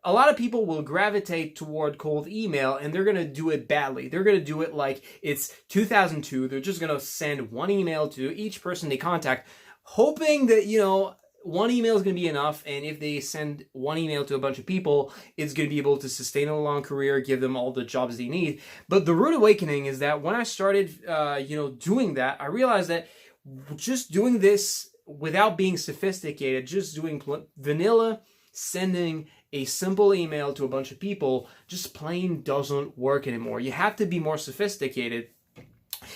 a lot of people will gravitate toward cold email, and they're going to do it badly. They're going to do it like it's 2002. They're just going to send one email to each person they contact, hoping that, one email is going to be enough, and if they send one email to a bunch of people, it's going to be able to sustain a long career, give them all the jobs they need. But the rude awakening is that when I started, doing that, I realized that just doing this without being sophisticated, just doing vanilla, sending a simple email to a bunch of people, just plain doesn't work anymore. You have to be more sophisticated.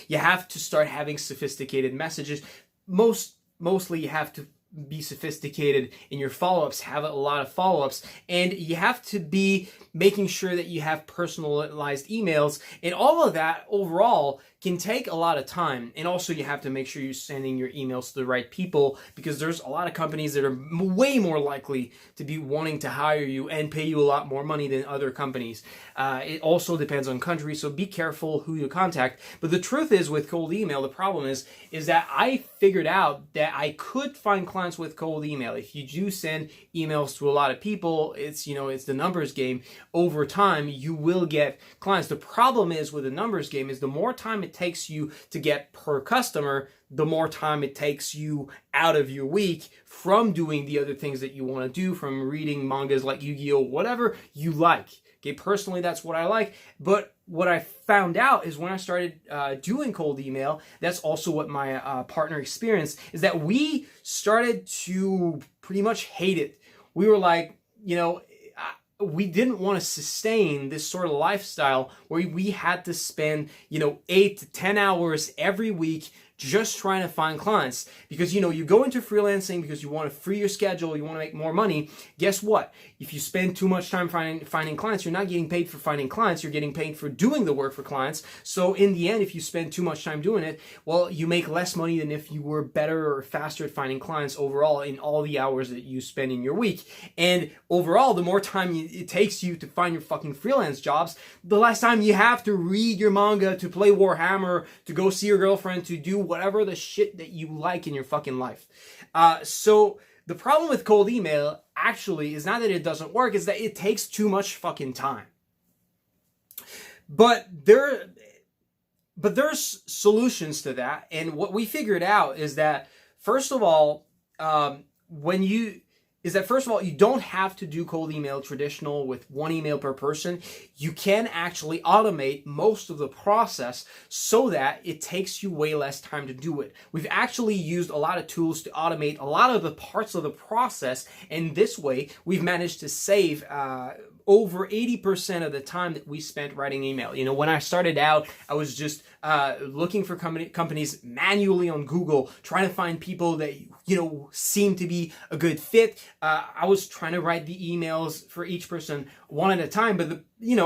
You have to start having sophisticated messages. Mostly you have to be sophisticated in your follow-ups, have a lot of follow-ups, and you have to be making sure that you have personalized emails, and all of that overall can take a lot of time. And also you have to make sure you're sending your emails to the right people, because there's a lot of companies that are way more likely to be wanting to hire you and pay you a lot more money than other companies. It also depends on country, so be careful who you contact. But the truth is, with cold email, the problem is that I figured out that I could find clients with cold email. If you do send emails to a lot of people, it's the numbers game. Over time, you will get clients. The problem is with the numbers game is the more time it takes you to get per customer, the more time it takes you out of your week from doing the other things that you want to do, from reading mangas like Yu-Gi-Oh, whatever you like. Okay, personally, that's what I like. But what I found out is when I started doing cold email, that's also what my partner experienced, is that we started to pretty much hate it. We were like, we didn't want to sustain this sort of lifestyle where we had to spend, 8 to 10 hours every week just trying to find clients. Because, you go into freelancing because you want to free your schedule, you want to make more money. Guess what? If you spend too much time finding clients, you're not getting paid for finding clients, you're getting paid for doing the work for clients. So in the end, if you spend too much time doing it, well, you make less money than if you were better or faster at finding clients overall in all the hours that you spend in your week. And overall, the more time it takes you to find your fucking freelance jobs, the less time you have to read your manga, to play Warhammer, to go see your girlfriend, to do whatever the shit that you like in your fucking life. So the problem with cold email actually is not that it doesn't work, is that it takes too much fucking time. But there's solutions to that, and what we figured out is that first of all, you don't have to do cold email traditional with one email per person. You can actually automate most of the process so that it takes you way less time to do it. We've actually used a lot of tools to automate a lot of the parts of the process, and this way we've managed to save over 80% of the time that we spent writing email. When I started out, I was just looking for companies manually on Google, trying to find people that seemed to be a good fit. I was trying to write the emails for each person one at a time, but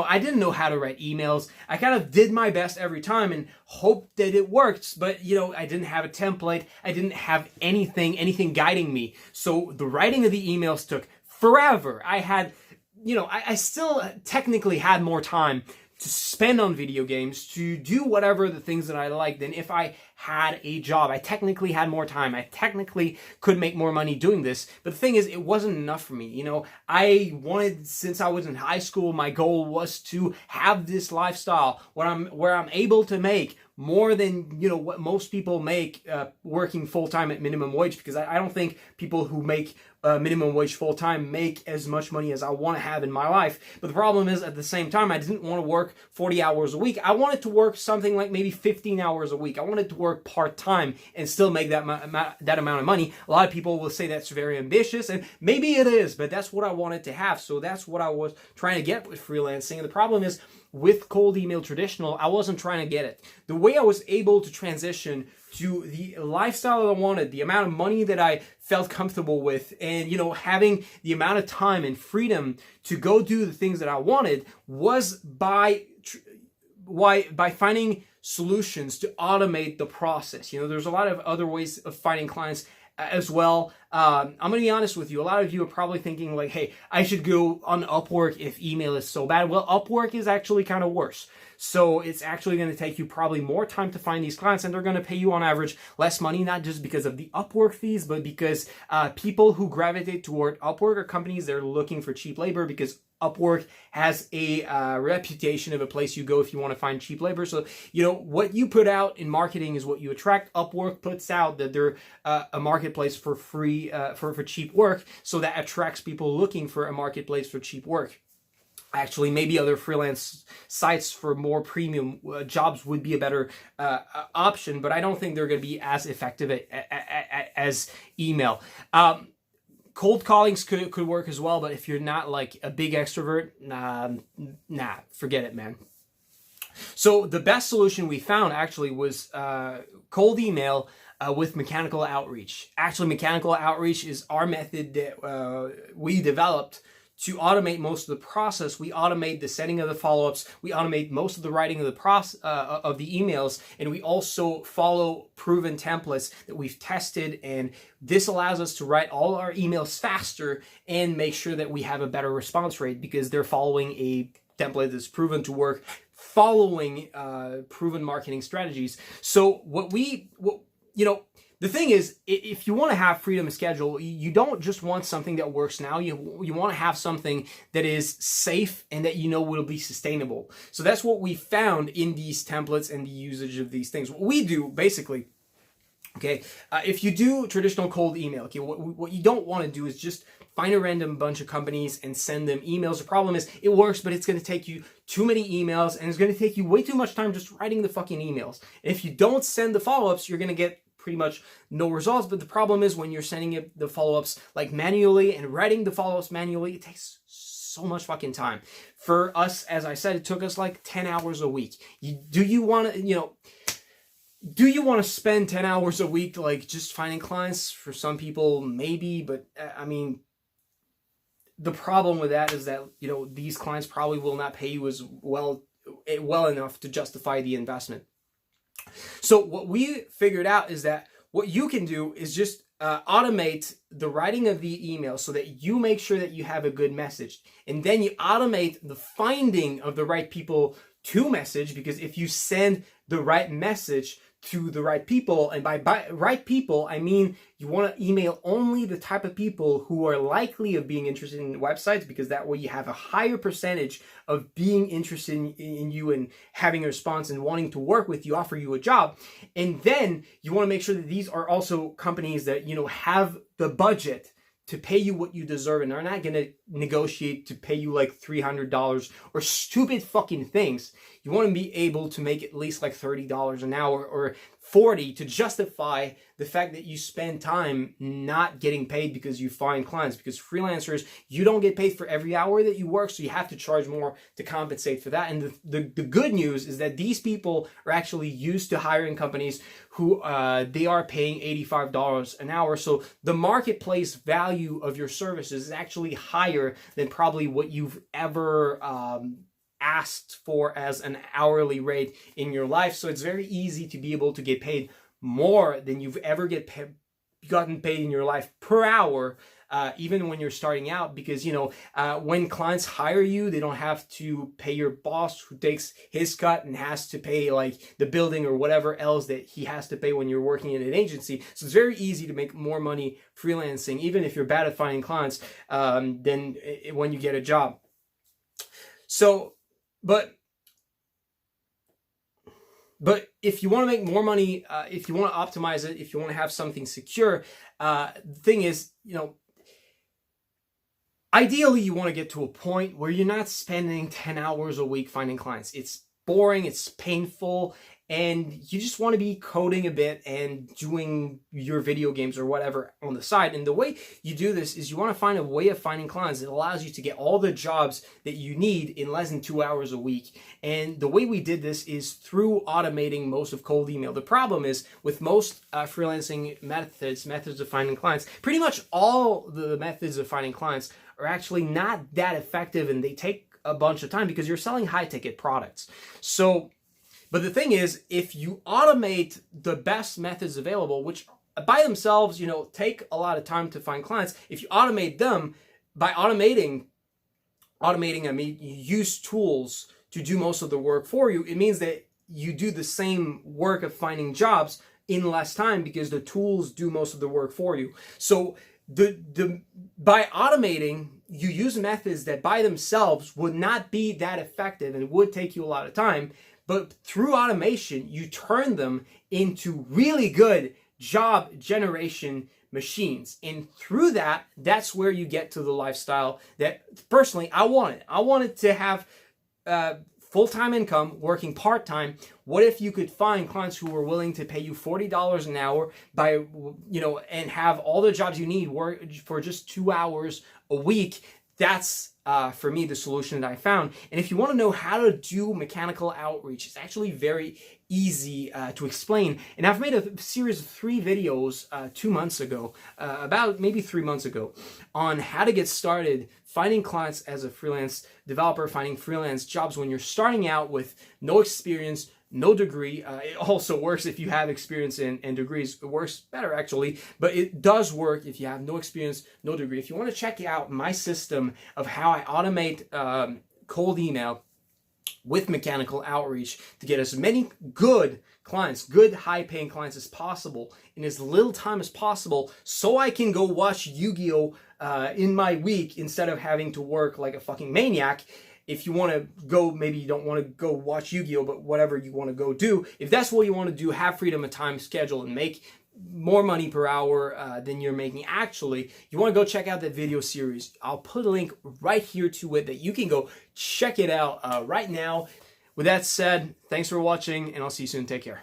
I didn't know how to write emails. I kind of did my best every time and hoped that it worked, but I didn't have a template. I didn't have anything guiding me. So the writing of the emails took forever. I still technically had more time to spend on video games, to do whatever the things that I like than if I had a job. I technically had more time. I technically could make more money doing this. But the thing is, it wasn't enough for me. I wanted, since I was in high school, my goal was to have this lifestyle where I'm able to make more than what most people make working full-time at minimum wage, because I don't think people who make minimum wage full-time make as much money as I want to have in my life. But the problem is, at the same time, I didn't want to work 40 hours a week. I wanted to work something like maybe 15 hours a week. I wanted to work part-time and still make that amount of money. A lot of people will say that's very ambitious, and maybe it is, but that's what I wanted to have. So that's what I was trying to get with freelancing. And the problem is, with cold email traditional, I wasn't trying to get it. The way I was able to transition to the lifestyle that I wanted, the amount of money that I felt comfortable with, and having the amount of time and freedom to go do the things that I wanted, was by finding solutions to automate the process. There's a lot of other ways of finding clients as well. I'm going to be honest with you. A lot of you are probably thinking like, hey, I should go on Upwork if email is so bad. Well, Upwork is actually kind of worse. So it's actually going to take you probably more time to find these clients, and they're going to pay you on average less money, not just because of the Upwork fees, but because people who gravitate toward Upwork are companies that are looking for cheap labor, because Upwork has a reputation of a place you go if you want to find cheap labor. So, what you put out in marketing is what you attract. Upwork puts out that they're a marketplace for free, for cheap work. So that attracts people looking for a marketplace for cheap work. Actually, maybe other freelance sites for more premium jobs would be a better option, but I don't think they're going to be as effective as email. Cold callings could work as well, but if you're not like a big extrovert, nah, forget it, man. So the best solution we found actually was cold email with mechanical outreach. Actually, mechanical outreach is our method that we developed to automate most of the process. We automate the sending of the follow-ups. We automate most of the writing of the of the emails, and we also follow proven templates that we've tested. And this allows us to write all our emails faster and make sure that we have a better response rate because they're following a template that's proven to work, following proven marketing strategies. So the thing is, if you want to have freedom of schedule, you don't just want something that works now. You want to have something that is safe and that will be sustainable. So that's what we found in these templates and the usage of these things. What we do, basically, okay, if you do traditional cold email, okay, what you don't want to do is just find a random bunch of companies and send them emails. The problem is it works, but it's going to take you too many emails, and it's going to take you way too much time just writing the fucking emails. And if you don't send the follow-ups, you're going to get pretty much no results. But the problem is when you're sending the follow-ups like manually and writing the follow-ups manually, it takes so much fucking time. For us, as I said, it took us like 10 hours a week. Do you want to spend 10 hours a week like just finding clients? For some people, maybe, but I mean, the problem with that is that these clients probably will not pay you as well enough to justify the investment. So what we figured out is that what you can do is just automate the writing of the email so that you make sure that you have a good message. And then you automate the finding of the right people to message, because if you send the right message to the right people, and by right people, I mean you want to email only the type of people who are likely of being interested in websites, because that way you have a higher percentage of being interested in you and having a response and wanting to work with you, offer you a job. And then you want to make sure that these are also companies that have the budget to pay you what you deserve and are not going to negotiate to pay you like $300 or stupid fucking things. You want to be able to make at least like $30 an hour or $40 to justify the fact that you spend time not getting paid because you find clients. Because freelancers, you don't get paid for every hour that you work, so you have to charge more to compensate for that. And the good news is that these people are actually used to hiring companies who they are paying $85 an hour. So the marketplace value of your services is actually higher than probably what you've ever asked for as an hourly rate in your life. So it's very easy to be able to get paid more than you've ever gotten paid in your life per hour, even when you're starting out, because when clients hire you, they don't have to pay your boss who takes his cut and has to pay like the building or whatever else that he has to pay when you're working in an agency. So it's very easy to make more money freelancing, even if you're bad at finding clients, than when you get a job. So But if you want to make more money, if you want to optimize it, if you want to have something secure, the thing is, ideally you want to get to a point where you're not spending 10 hours a week finding clients. It's boring, it's painful, and you just want to be coding a bit and doing your video games or whatever on the side. And the way you do this is you want to find a way of finding clients that allows you to get all the jobs that you need in less than 2 hours a week. And the way we did this is through automating most of cold email. The problem is with most freelancing methods of finding clients, pretty much all the methods of finding clients are actually not that effective, and they take a bunch of time because you're selling high-ticket products. But the thing is, if you automate the best methods available, which by themselves, take a lot of time to find clients, if you automate them, by automating, I mean, you use tools to do most of the work for you. It means that you do the same work of finding jobs in less time because the tools do most of the work for you. So by automating, you use methods that by themselves would not be that effective and would take you a lot of time. But through automation, you turn them into really good job generation machines. And through that, that's where you get to the lifestyle that personally I wanted. I wanted to have full-time income, working part-time. What if you could find clients who were willing to pay you $40 an hour and have all the jobs you need work for just 2 hours a week? That's for me the solution that I found. And if you want to know how to do mechanical outreach, it's actually very easy to explain. And I've made a series of 3 videos 2 months ago, about maybe 3 months ago, on how to get started finding clients as a freelance developer, finding freelance jobs when you're starting out with no experience, no degree. It also works if you have experience and degrees. It works better actually, but it does work if you have no experience, no degree. If you want to check out my system of how I automate cold email with mechanical outreach to get as many good clients, good high-paying clients as possible in as little time as possible, so I can go watch Yu-Gi-Oh! In my week instead of having to work like a fucking maniac. If you want to go, maybe you don't want to go watch Yu-Gi-Oh! But whatever you want to go do, if that's what you want to do, have freedom of time, schedule, and make more money per hour than you're making actually, you want to go check out that video series. I'll put a link right here to it that you can go check it out right now. With that said, thanks for watching, and I'll see you soon. Take care.